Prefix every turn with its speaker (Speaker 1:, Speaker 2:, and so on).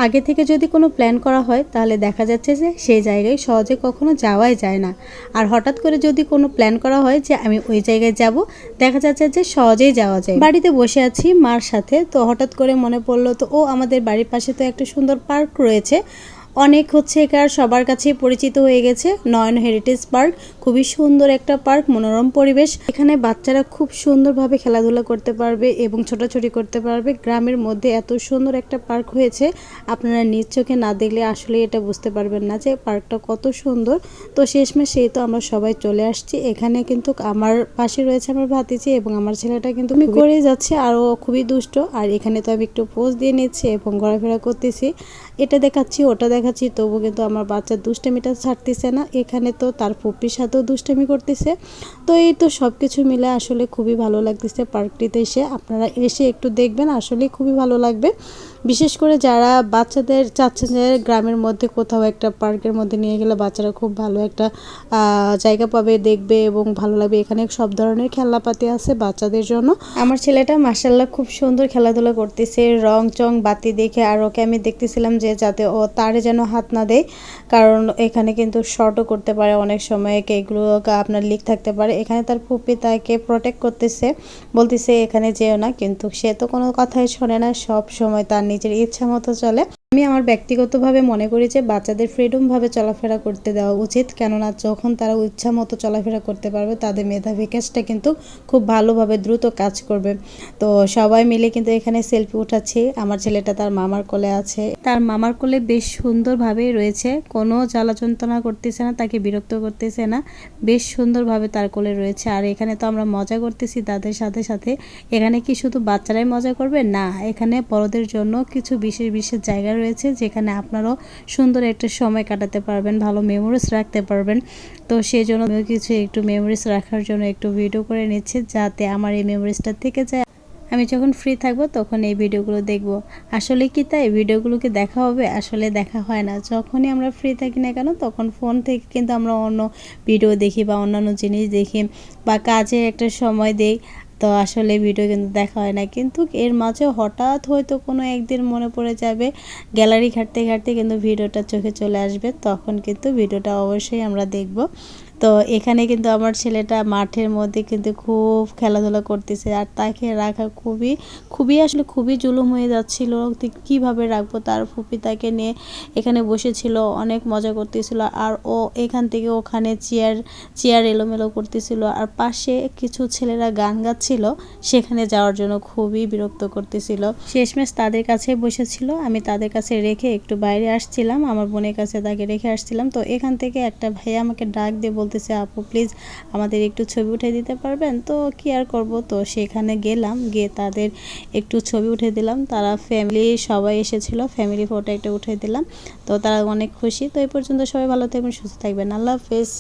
Speaker 1: আগে থেকে যদি কোনো প্ল্যান করা হয় তাহলে দেখা যাচ্ছে যে সেই জায়গায় সহজে কখনো যাওয়াই যায় না। আর হঠাৎ করে যদি কোনো প্ল্যান করা হয় যে আমি ওই জায়গায় যাব, দেখা যাচ্ছে যে সহজেই যাওয়া যায়। বাড়িতে বসে আছি মার সাথে, তো হঠাৎ করে মনে পড়লো তো আমাদের বাড়ির পাশে তো একটা সুন্দর পার্ক রয়েছে, অনেক এখানে সবার কাছেই পরিচিত হয়ে গেছে নয়ন হেরিটেজ পার্ক। খুবই সুন্দর একটা পার্ক, মনোরম পরিবেশ। এখানে বাচ্চারা খুব সুন্দরভাবে খেলাধুলা করতে পারবে এবং ছোটাছুটি করতে পারবে। গ্রামের মধ্যে এত সুন্দর একটা পার্ক হয়েছে, আপনারা নিজ চোখে না দেখলে আসলে এটা বুঝতে পারবেন না যে পার্কটা কত সুন্দর। তো শেষমেশ সেই তো আমরা সবাই চলে আসছি। এখানে কিন্তু আমার পাশে রয়েছে আমার ভাতিজি এবং আমার ছেলেটা কিন্তু করে যাচ্ছে আর ও খুবই দুষ্ট। আর এখানে তো আমি একটু পোজ দিয়ে নিচ্ছি এবং ঘোরাফেরা করতেছি, এটা দেখাচ্ছি ওটা দেখাচ্ছি, তবু কিন্তু আমার বাচ্চার দুষ্টামিটা ছাড়তেছে না। এখানে তো তার ফুপির সাথেও দুষ্টামি করতেছে। তো এই তো সব কিছু মিলে আসলে খুবই ভালো লাগতেছে পার্কটিতে এসে। আপনারা এসে একটু দেখবেন, আসলে খুবই ভালো লাগবে। বিশেষ করে যারা বাচ্চাদের চাচ্ছেন যে গ্রামের মধ্যে কোথাও একটা পার্কের মধ্যে নিয়ে গেলে বাচ্চারা খুব ভালো একটা জায়গা পাবে, দেখবে এবং ভালো লাগবে। এখানে সব ধরনের খেলনাপাতি আছে বাচ্চাদের জন্য। আমার ছেলেটা মাশাআল্লাহ খুব সুন্দর খেলাধুলা করতেছে, রং চং বাতি দেখে। আর ওকে আমি দেখতেছিলাম যে যাতে ও তারে যেন হাত না দেয়, কারণ এখানে কিন্তু শর্টও করতে পারে অনেক সময়, এগুলো আপনার লিক থাকতে পারে। এখানে তার ফুপি তাকে প্রোটেক্ট করতেছে, বলতেছে এখানে যেও না, কিন্তু সে তো কোনো কথাই শোনে না, সব সময় তার নিজের ইচ্ছা মতো চলে। আমি আমার ব্যক্তিগতভাবে মনে করি যে বাচ্চাদের ফ্রিডমভাবে চলাফেরা করতে দেওয়া উচিত, কেননা যখন তারা ইচ্ছা মতো চলাফেরা করতে পারবে তাদের মেধা বিকাশটা কিন্তু খুব ভালোভাবে দ্রুত কাজ করবে। তো সবাই মিলে কিন্তু এখানে সেলফি উঠাচ্ছি। আমার ছেলেটা তার মামার কোলে আছে, তার মামার কোলে বেশ সুন্দরভাবেই রয়েছে, কোনো জ্বালা যন্ত্রণা করতেছে না, তাকে বিরক্ত করতেছে না, বেশ সুন্দরভাবে তার কোলে রয়েছে। আর এখানে তো আমরা মজা করতেছি তাদের সাথে সাথে। এখানে কি শুধু বাচ্চারাই মজা করবে না, এখানে বড়দের জন্য কিছু বিশেষ বিশেষ জায়গা রয়েছে যেখানে আপনারাও সুন্দর একটা সময় কাটাতে পারবেন, ভালো মেমোরিজ রাখতে পারবেন। তো সেই জন্য কিছু একটু মেমোরিজ রাখার জন্য একটু ভিডিও করে নিচ্ছে, যাতে আমার এই মেমোরিজটা থেকে যায়। আমি যখন ফ্রি থাকবো তখন এই ভিডিওগুলো দেখব। আসলে কি তাই ভিডিওগুলোকে দেখা হবে? আসলে দেখা হয় না। যখনই আমরা ফ্রি থাকি না কেন তখন ফোন থেকে কিন্তু আমরা অন্য ভিডিও দেখি বা অন্যান্য জিনিস দেখি বা কাজের একটা সময় দেই, তো আসলে ভিডিও কিন্তু দেখা হয় না। কিন্তু এর মাঝে হঠাৎ হয়তো কোনো একদিন মনে পড়ে যাবে, গ্যালারি ঘাঁটতে ঘাঁটতে কিন্তু ভিডিওটা চোখে চলে আসবে, তখন কিন্তু ভিডিওটা অবশ্যই আমরা দেখব। তো এখানে কিন্তু আমার ছেলেটা মাঠের মধ্যে কিন্তু খুব খেলাধুলা করতেছে, আর তাকে রাখা খুবই খুবই আসলে খুবই জুলুম হয়ে যাচ্ছিল। কিভাবে রাখবো, তার ফুপি তাকে নিয়ে এখানে বসেছিল, অনেক মজা করতেছিল, আর ও এখান থেকে ওখানে চেয়ার এলোমেলো করতেছিল। আর পাশে কিছু ছেলেরা গান গাচ্ছিল, সেখানে যাওয়ার জন্য খুবই বিরক্ত করতেছিল। শেষমেশ তাদের কাছে বসেছিল, আমি তাদের কাছে রেখে একটু বাইরে আসছিলাম, আমার বোনের কাছে তাকে রেখে আসছিলাম। তো এখান থেকে একটা ভাইয়া আমাকে ডাক দিয়ে বলতেছে, আপু প্লিজ আমাদের একটু ছবি উঠে দিতে পারবেন? তো কি আর করব, তো সেখানে গেলাম, গিয়ে তাদের একটু ছবি উঠে দিলাম। তারা ফ্যামিলি সবাই এসেছিল, ফ্যামিলি ফটো একটা উঠে দিলাম। তো তারা অনেক খুশি। তো এই পর্যন্ত সবাই ভালো থাকবেন, সুস্থ থাকবেন, আল্লাহ হাফেজ।